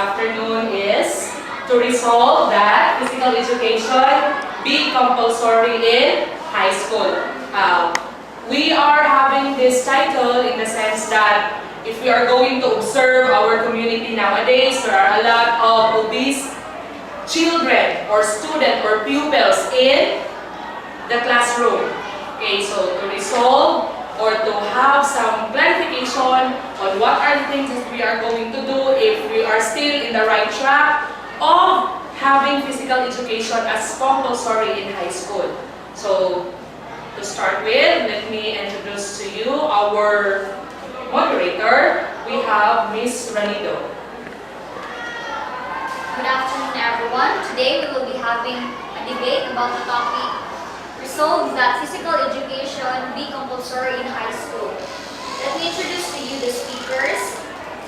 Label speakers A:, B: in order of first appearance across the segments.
A: afternoon is to resolve that physical education be compulsory in high school. We are having this title in the sense that if we are going to observe our community nowadays, there are a lot of obese children or students or pupils in the classroom. Okay, so to resolve or to have some clarification on what are the things that we are going to do if we are still in the right track of having physical education as compulsory in high school. So, to start with, let me introduce to you our moderator. We have Ms. Ranido.
B: Good afternoon, everyone. Today we will be having a debate about the topic, resolve that physical education be compulsory in high school. Let me introduce to you the speakers.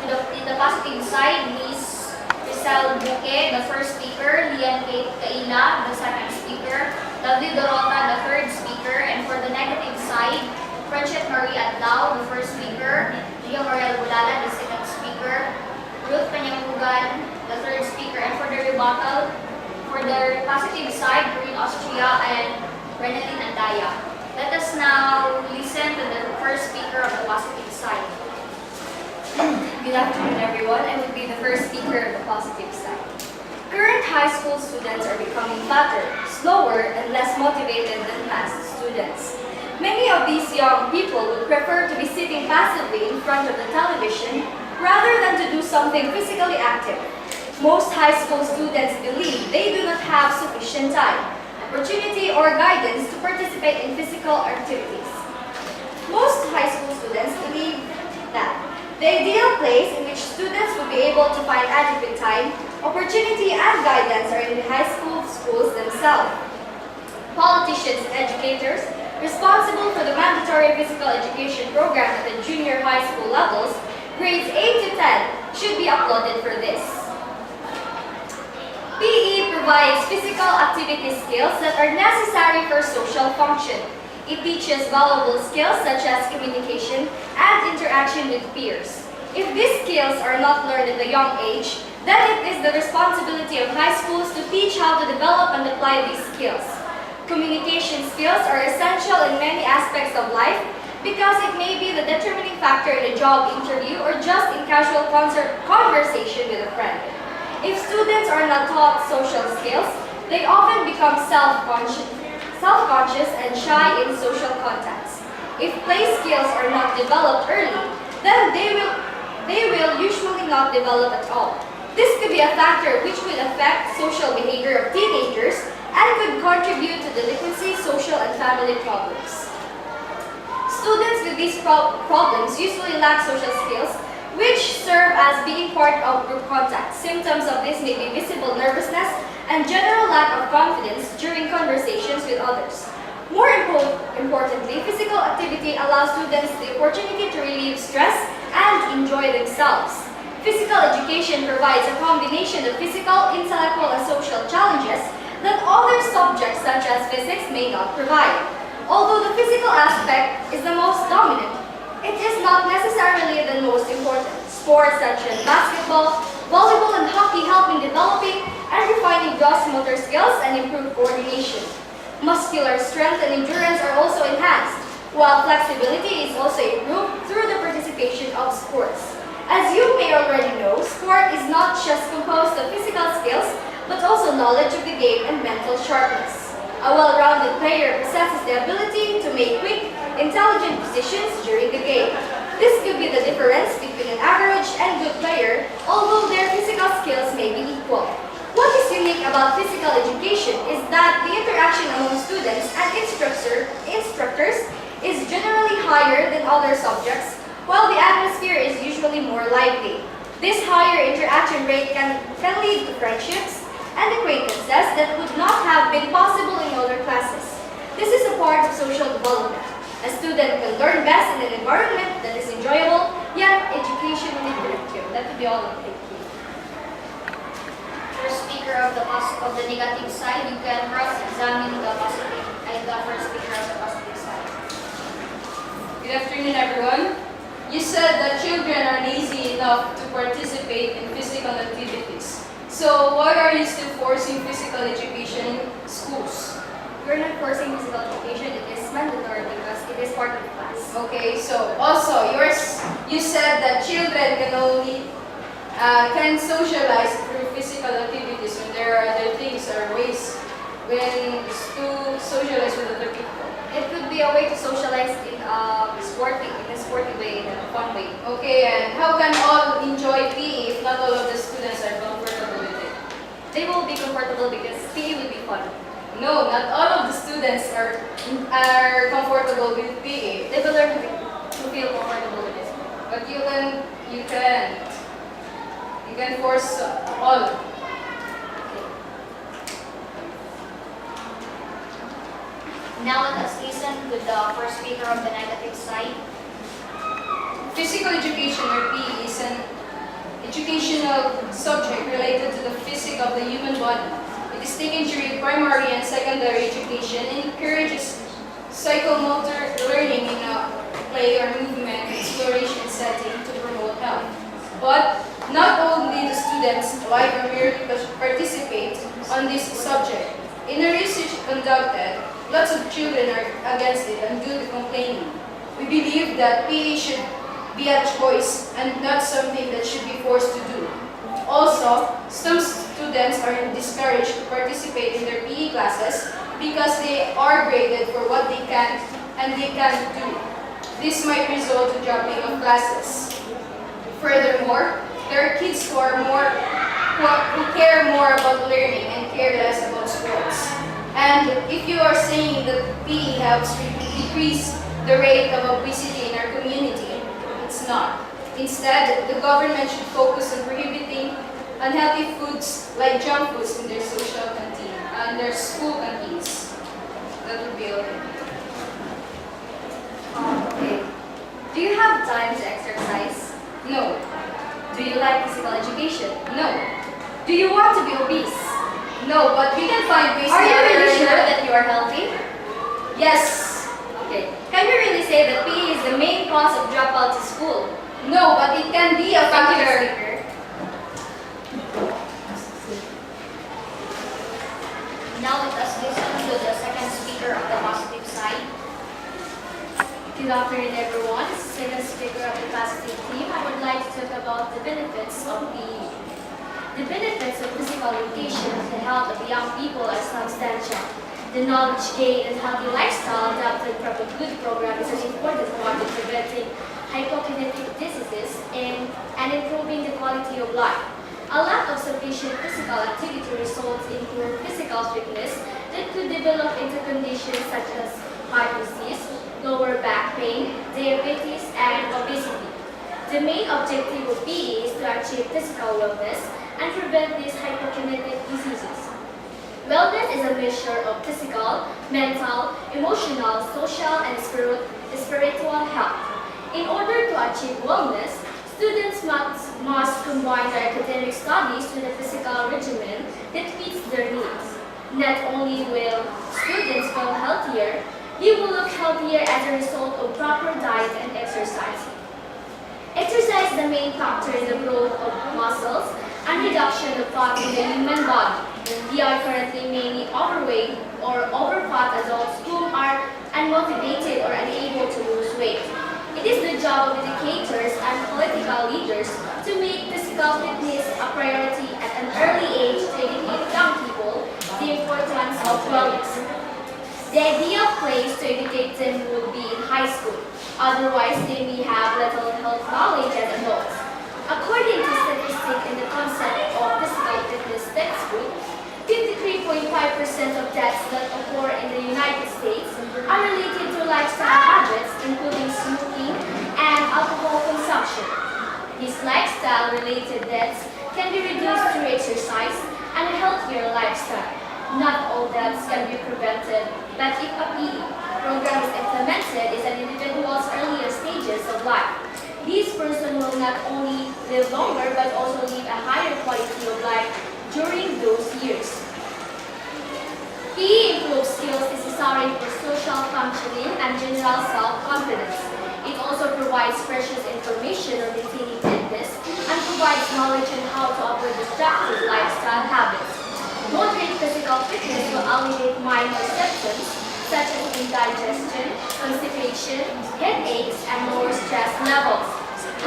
B: In the positive side, Ms. Rizal Buque, the first speaker, Lian Kate Kaila, the second speaker, David Dorota, the third speaker, and for the negative side, Franchet Marie Adlao, the first speaker, Gia Mariel Bulala, the second speaker, Ruth Panyamugan, the third speaker, and for the rebuttal, for the positive side, Green Austria and Renalyn Andaya. Let us now listen to the first speaker of the positive side.
C: Good afternoon, everyone. I will be the first speaker of the positive side. Current high school students are becoming fatter, slower, and less motivated than past students. Many of these young people would prefer to be sitting passively in front of the television rather than to do something physically active. Most high school students believe they do not have sufficient time, opportunity, or guidance to participate in physical activities. Most high school students believe that the ideal place in which students would be able to find adequate time, opportunity, and guidance are in the high school schools themselves. Politicians and educators responsible for the mandatory physical education program at the junior high school levels, grades 8 to 10, should be applauded for this. PE provides physical activity skills that are necessary for social function. It teaches valuable skills such as communication and interaction with peers. If these skills are not learned at a young age, then it is the responsibility of high schools to teach how to develop and apply these skills. Communication skills are essential in many aspects of life because it may be the determining factor in a job interview or just in casual conversation with a friend. If students are not taught social skills, they often become self-conscious and shy in social contacts. If play skills are not developed early, then they will usually not develop at all. This could be a factor which could affect social behavior of teenagers and could contribute to delinquency, social, and family problems. Students with these problems usually lack social skills, which serve as being part of group contact. Symptoms of this may be visible nervousness and general lack of confidence during conversations with others. More importantly, physical activity allows students the opportunity to relieve stress and enjoy themselves. Physical education provides a combination of physical, intellectual, and social challenges that other subjects such as physics may not provide. Although the physical aspect is the most dominant, it is not necessarily the most important. Sports such as basketball, volleyball, and hockey help in developing and refining gross motor skills and improve coordination. Muscular strength and endurance are also enhanced, while flexibility is also improved through the participation of sports. As you may already know, sport is not just composed of physical skills, but also knowledge of the game and mental sharpness. A well-rounded player possesses the ability to make quick, intelligent decisions during the game. This could be the difference between an average and good player, although their physical skills may be equal. What is unique about physical education is that the interaction among students and instructors is generally higher than other subjects, while the atmosphere is usually more lively. This higher interaction rate can lead to friendships and acquaintances that would not have been possible in other classes. This is a part of social development. A student can learn best in an environment that is enjoyable, yet educationally productive. That would be all of it. Thank you.
B: First speaker of the negative side, you can cross-examine the positive and the first speaker of the positive side.
D: Good afternoon, everyone. You said that children are lazy enough to participate in physical activities. So why are you still forcing physical education in schools?
C: We're not forcing physical education, it is mandatory because it is part of the class.
D: Okay, so also you said that children can only can socialize through physical activities when there are other things or ways to socialize with other people.
C: It could be a way to socialize in a sporty way, in a fun way.
D: Okay, and how can all enjoy PE if not all of the students are comfortable with it?
C: They will be comfortable because PE will be fun.
D: No, not all of the students are comfortable with PE.
C: They will learn to feel comfortable with it.
D: But you can force all.
B: Now let us listen to the first speaker on the negative side.
D: Physical education or PE is an educational subject related to the physics of the human body. It is taken during primary and secondary education and encourages psychomotor learning in a play or movement exploration setting to promote health. But not only the students like or merely participate on this subject. In a research conducted, lots of children are against it and do the complaining. We believe that PE should be a choice and not something that should be forced to do. Also, some students are discouraged to participate in their PE classes because they are graded for what they can and they can't do. This might result in dropping of classes. Furthermore, there are kids who care more about learning and care less about sports. And if you are saying that PE helps decrease the rate of obesity in our community, it's not. Instead, the government should focus on prohibiting unhealthy foods like junk foods in their social canteen and their school canteens. That would be okay.
C: Okay. Do you have time to exercise?
D: No.
C: Do you like physical education?
D: No.
C: Do you want to be obese?
D: No, but we can find ways
C: Are
D: to
C: you really
D: learn
C: sure
D: that.
C: that you are healthy?
D: Yes.
C: Okay. Can we really say that PE is the main cause of dropout to school?
D: No, but it can be a
C: Thank you,
D: factor.
C: speaker.
B: Now let us listen to the second speaker of the positive side.
C: Good afternoon, everyone. As the second speaker of the positive team, I would like to talk about the benefits of PE. The benefits of physical education to the health of young people are substantial. The knowledge gained and healthy lifestyle adapted from a good program is an important part in preventing hypokinetic diseases and improving the quality of life. A lack of sufficient physical activity results in poor physical fitness that could develop into conditions such as heart disease, lower back pain, diabetes, and obesity. The main objective of PE is to achieve physical wellness and prevent these hypokinetic diseases. Wellness is a measure of physical, mental, emotional, social, and spiritual health. In order to achieve wellness, students must combine their academic studies with a physical regimen that fits their needs. Not only will students feel healthier, they will look healthier as a result of proper diet and exercise. Exercise is the main factor in the growth of muscles and reduction of fat in the human body. We are currently mainly overweight or overfat adults who are unmotivated or unable to lose weight. It is the job of educators and political leaders to make physical fitness a priority at an early age to educate young people the importance of wellness. The ideal place to educate them would be in high school. Otherwise, they may have little health knowledge as adults. According to statistics in the concept of physical fitness textbook, 53.5% of deaths that occur in the United States are related to lifestyle habits, including smoking and alcohol consumption. These lifestyle-related deaths can be reduced through exercise and a healthier lifestyle. Not all deaths can be prevented, but if a PE program is implemented in an individual's earlier stages of life, this person will not only live longer but also live a higher quality of life during those years. PE improves skills necessary for social functioning and general self-confidence. It also provides precious information on maintaining fitness and provides knowledge on how to avoid destructive lifestyle fitness will alleviate minor symptoms such as indigestion, constipation, headaches, and lower stress levels.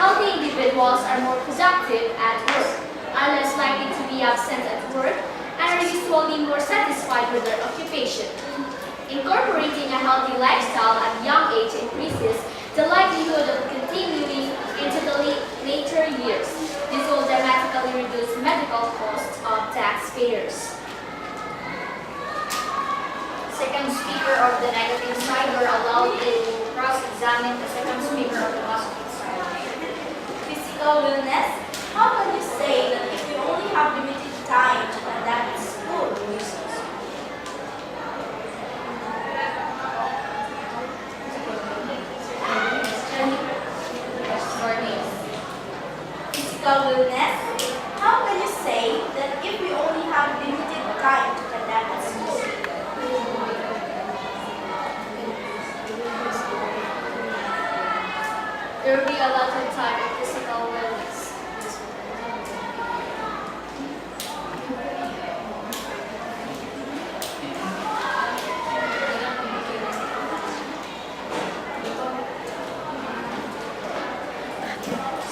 C: Healthy individuals are more productive at work, are less likely to be absent at work, and are usually more satisfied with their occupation. Incorporating a healthy lifestyle at a young age increases the likelihood of continuing into the later years. This will dramatically reduce medical costs of taxpayers.
B: Second speaker of the negative side, you're allowed to cross-examine the second speaker of the positive side.
E: Physical wellness? How can you say that if you only have limited time to conduct school? Physical wellness? How can you say that if we only have limited time to conduct school?
C: There will be a lot of time of physical wellness.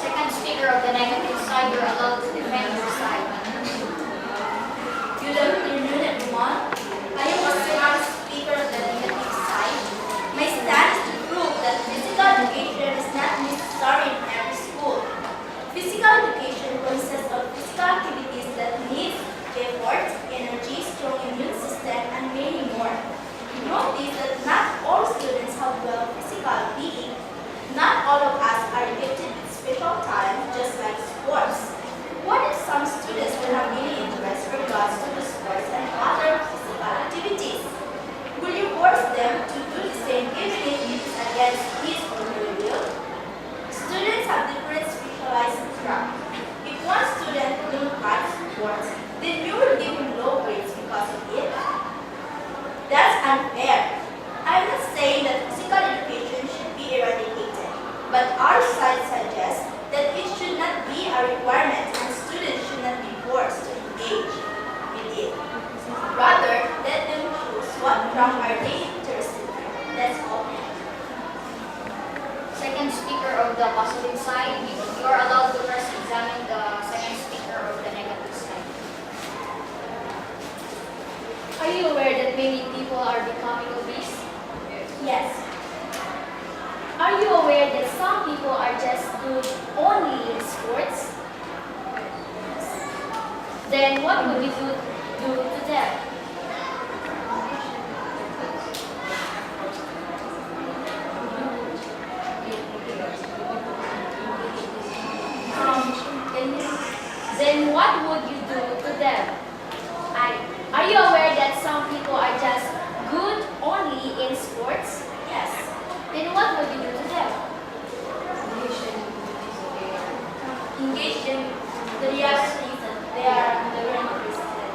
B: Second speaker of the negative side, you're allowed to defend your side.
E: Good afternoon, everyone. I am a smart speaker of the negative side. My stand is to prove that physical education is not necessary in every school. Physical education consists of physical activities that need effort, energy, strong immune system, and many more. Notice that not all students have well physical being. Not all of us are gifted with special talent, just like sports. What if some students will have any interest with regards to the sports and other physical activities? Will you force them to do the same even if it is against his or her will? Students have different specialized track. If one student will like sports, then you will give him low grades because of it. That's unfair. I'm not saying that physical education should be eradicated, but our side suggests that it should not be a requirement and students should not be forced to engage with it. Rather, let them choose what track are they interested in. That's all.
B: Second speaker of the positive side, you are allowed to cross-examine the second speaker of the negative side.
C: Are you aware that many people are becoming obese?
E: Yes.
C: Are you aware that some people are just good only in sports? Then what would you do to them? Then what would you do to them? Are you aware that some people are just good only in sports?
E: Yes.
C: Then what would you do to them?
E: Engage in the reality that they are never interested.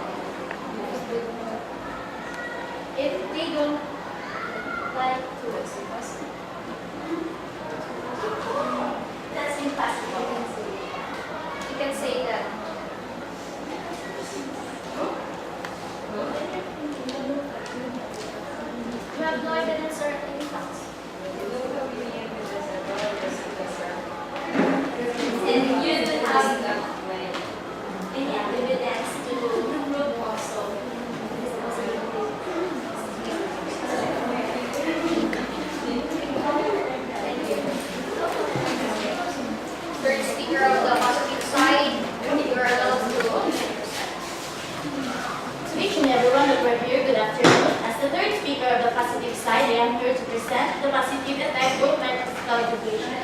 C: If they don't like to,
E: That's impossible.
C: you can say that. You have no evidence or any facts.
E: And you do have any evidence to prove also.
B: Third speaker of the positive side, you are allowed to defend your side.
E: To each and everyone that were here, good afternoon. As the third speaker of the positive side, I am here to present the positive effect movement of physical education.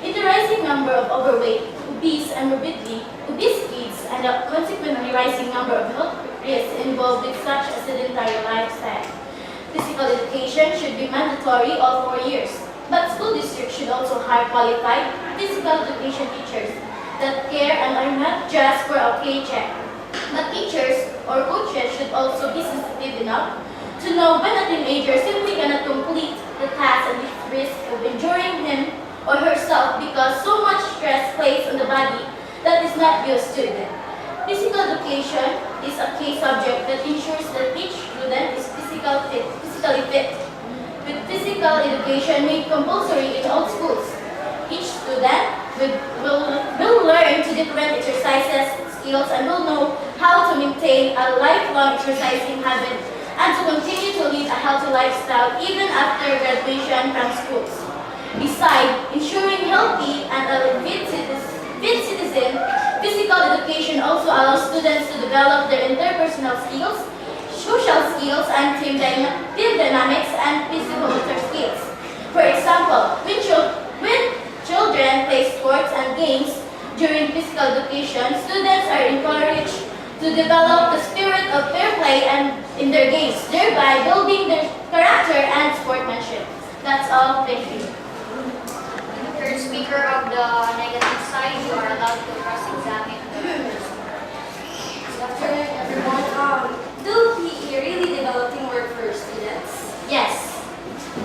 E: In the rising number of overweight, obese, and morbidly obese kids, and the consequently rising number of health risks involved with such a sedentary lifestyle, physical education should be mandatory all 4 years. But school districts should also hire qualified physical education teachers that care and are not just for a paycheck. But teachers or coaches should also be sensitive enough to know when a teenager simply cannot complete the task and is at risk of injuring him or herself because so much stress placed on the body that is not used to it. Physical education is a key subject that ensures that each student is physically fit. With physical education made compulsory in all schools, each student will learn to different exercises, skills, and will know how to maintain a lifelong exercising habit and to continue to lead a healthy lifestyle even after graduation from schools. Besides ensuring healthy and a fit citizen, physical education also allows students to develop their interpersonal skills, social skills, and team dynamics and physical motor skills. For example, when children play sports and games during physical education, students are encouraged to develop the spirit of fair play and in their games, thereby building their character and sportsmanship. That's all. Thank you.
B: Third speaker of the negative side, you are allowed to cross-examine the person.
F: Good afternoon, everyone. Do PE really develop teamwork for students?
E: Yes.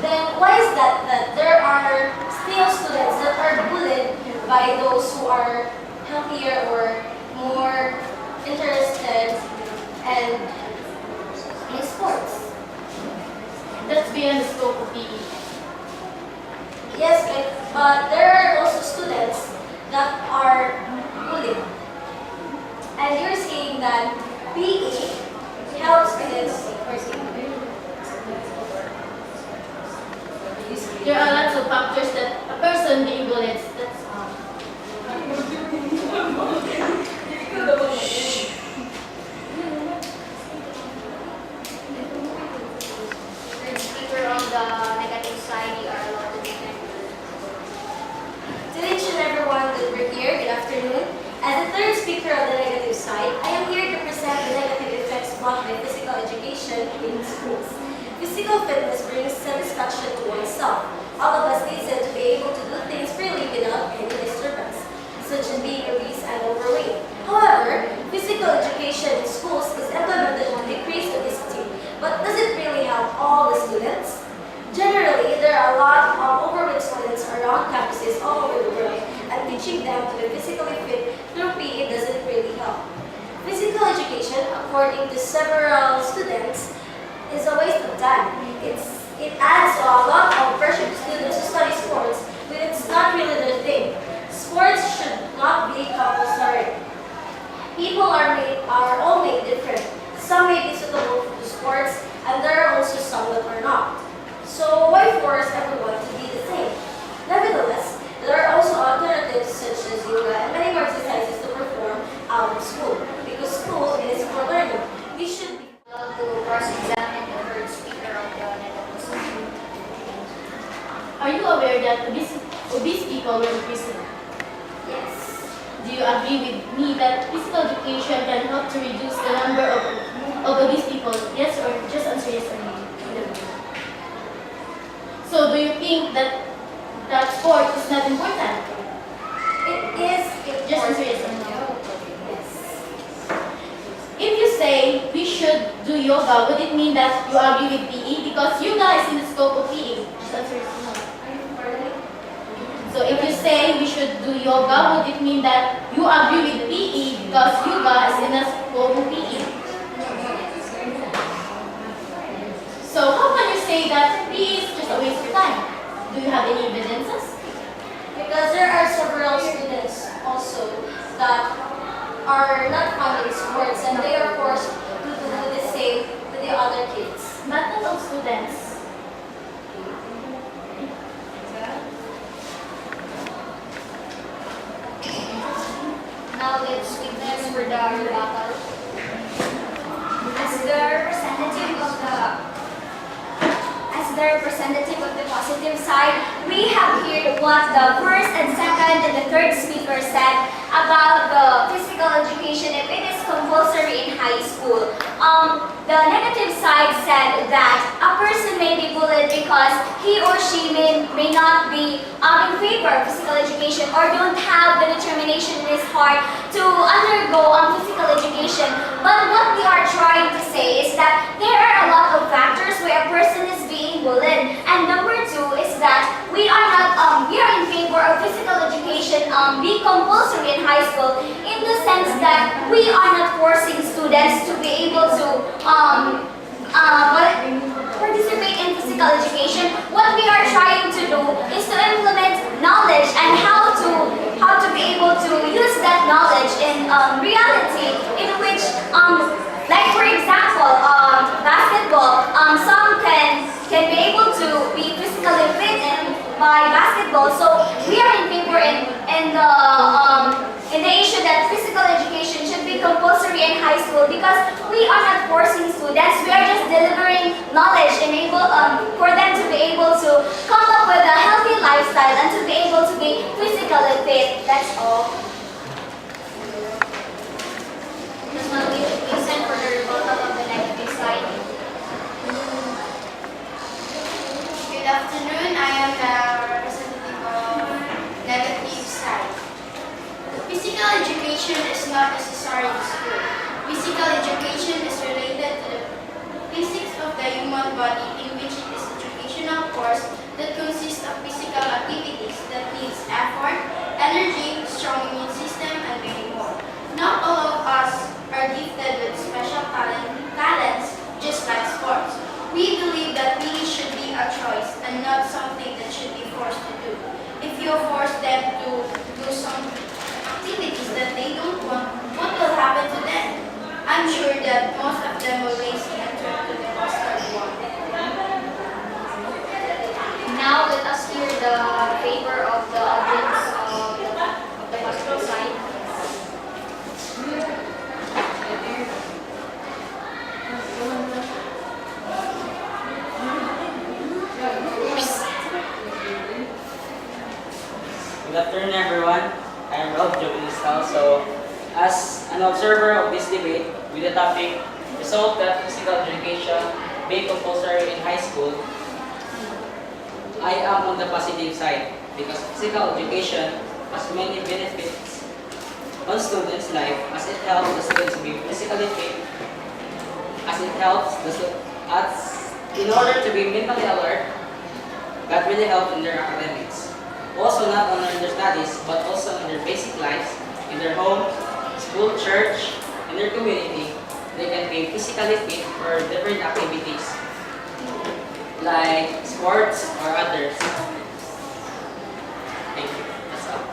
F: Then why is that there are still students that are bullied by those who are healthier or more interested in sports?
E: That's beyond the scope of PE.
F: Yes, but there are also students that are bullied. And you're saying that PE helps students.
E: There are lots of factors that a person being bullied. That's all.
B: Third speaker of the negative side, you are allowed to defend.
F: To each and everyone that we're here, good afternoon. As the third speaker of the negative side, I am here to present the negative effects brought by physical education in schools. Physical fitness brings satisfaction to oneself. All of us need to be able to do things freely without any disturbance, such as being obese and overweight. However, physical education in schools is implemented to decrease obesity, but does it really help all the students? Generally, there are a lot of overweight students around campuses all over the world, and teaching them to be physically fit through PE doesn't really help. Physical education, according to several students, is a waste of time. It adds a lot of pressure to students to study sports, but it's not really their thing. Sports should not be compulsory. People are all made different. Some may be suitable to sports, and there are also some that are not. So why force everyone to be the same? Nevertheless, there are also alternatives such as yoga and many more exercises to perform out of school, because school is for learning. We should be
B: Allowed to cross-examine the third speaker of the negative side.
E: Are you aware that obese people will increasing?
F: yes.
E: Do you agree with me that physical education can help to reduce the number of obese people? Yes, or just answer yes or no. So do you think that sport is not important?
F: It is
E: Just answer yes or no. If you say we should do yoga, would it mean that you agree with PE? Because yoga is in the scope of PE. Just answer yes or no. So if you say we should do yoga, would it mean that you agree with PE because yoga is in the scope of PE? So how can you say that PE is just a waste of time? Do you have any evidences?
F: Because there are several students also that are not fond in sports and they are forced to do the same to the other kids.
E: But not all students.
B: Now let's witness for the rebuttal.
C: As the representative of the positive side, we have heard what the first and second and the third speaker said about the physical education if it is compulsory in high school. The negative side said that a person may be bullied because he or she may not be in favor of physical education or don't have the determination in his heart to undergo physical education. But what we are trying to say is that there are a lot of factors where a person is being bullied. And number two is that we are in favor of physical education be compulsory in high school in the sense that we are not forcing students to
B: be able to participate in physical education, what we are trying to do is to implement knowledge and how to be able to use that knowledge in reality, in which like for example basketball, some can be able to be physically fit by basketball. So we are in favor in the issue that physical education should be compulsory in high school, because we are not forcing students, we are just delivering knowledge for them to be able to come up with a healthy lifestyle and to be able to be physically fit. That's all. Just want to listen for the rebuttal of the negative side.
E: Good afternoon. I am the representative of negative side. Physical education is not necessary in school. Physical education is related to the physics of the human body, in which it is educational course that consists of physical activities that needs effort, energy, strong immune system, and many more. Not all of us are gifted with special talents, just like sports. We believe that PE should be a choice and not something that should be forced to do. If you force them to do some activities that they don't want, what will happen to them? I'm sure that most of them will race and turn to the custard one.
B: Now let us hear the paper of the audience of the hospital side.
G: Good afternoon, everyone. I'm Rob Jovinistal. So, as an observer of this debate with the topic, result that physical education be compulsory in high school, I am on the positive side because physical education has many benefits on students' life, as it helps the students to be physically fit, as it helps in order to be mentally alert, that really helps in their academics. Also not only in their studies, but also in their basic lives, in their home, school, church, in their community. They can be physically fit for different activities, like sports or others. Thank you. That's all.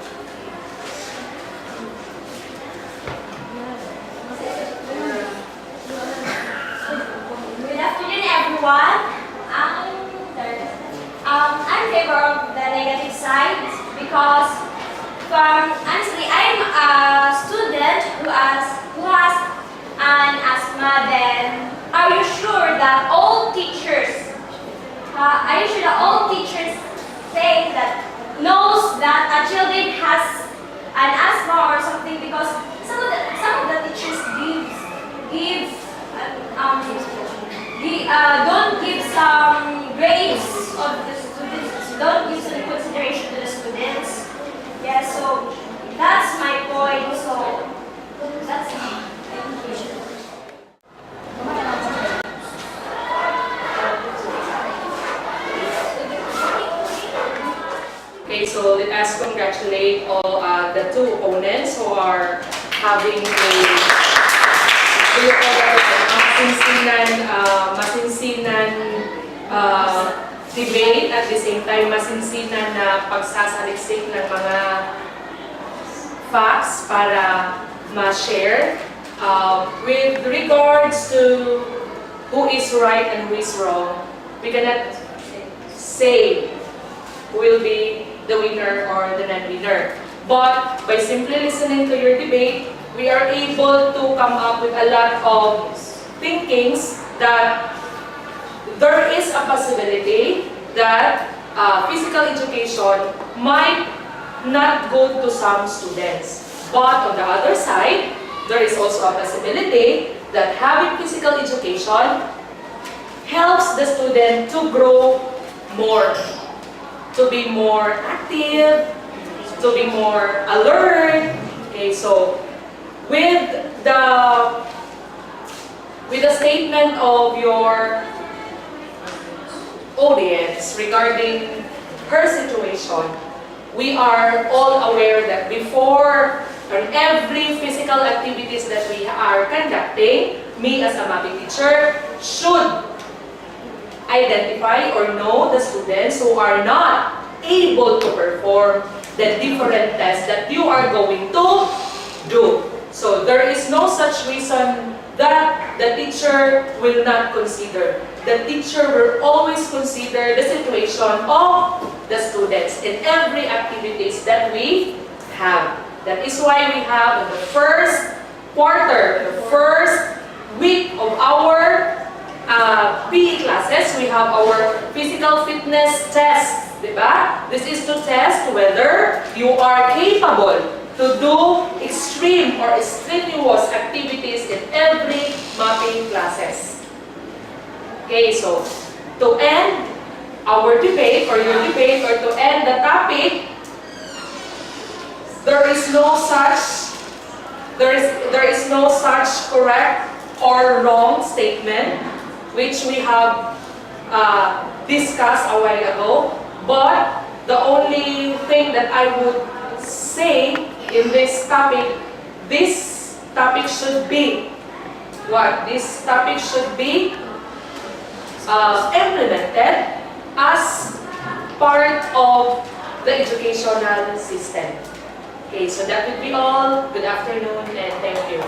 F: Good afternoon, everyone. I'm in favor of the negative side because, honestly, I'm a student who has an asthma. Then, are you sure that all teachers say that knows that a child has an asthma or something? Because some of the teachers don't give some grades of the students, don't give some consideration to the students. Yeah, so that's my point. So that's all. Thank you.
A: Okay, so let us congratulate all the two opponents who are having masinsinan debate, at the same time masinsinan na pagsasaliksik ng mga facts para ma-share with regards to who is right and who is wrong. We cannot say who will be the winner or the non-winner. But by simply listening to your debate, we are able to come up with a lot of thinkings that there is a possibility that physical education might not go to some students. But on the other side, there is also a possibility that having physical education helps the student to grow more, to be more active, to be more alert. Okay, so with the statement of your audience regarding her situation, we are all aware that before every physical activities that we are conducting, me as a MAPEH teacher should identify or know the students who are not able to perform the different tests that you are going to do. So there is no such reason that the teacher will not consider. The teacher will always consider the situation of the students in every activities that we have. That is why we have in the first quarter, the first week of our PE classes, we have our physical fitness test, diba? This is to test whether you are capable to do extreme or strenuous activities in every MAPEH classes. Okay, so to end our debate or your debate or to end the topic, there is no such correct or wrong statement which we have discussed a while ago, but the only thing that I would say in this topic should be what? This topic should be implemented as part of the educational system. Okay, so that would be all. Good afternoon and thank you.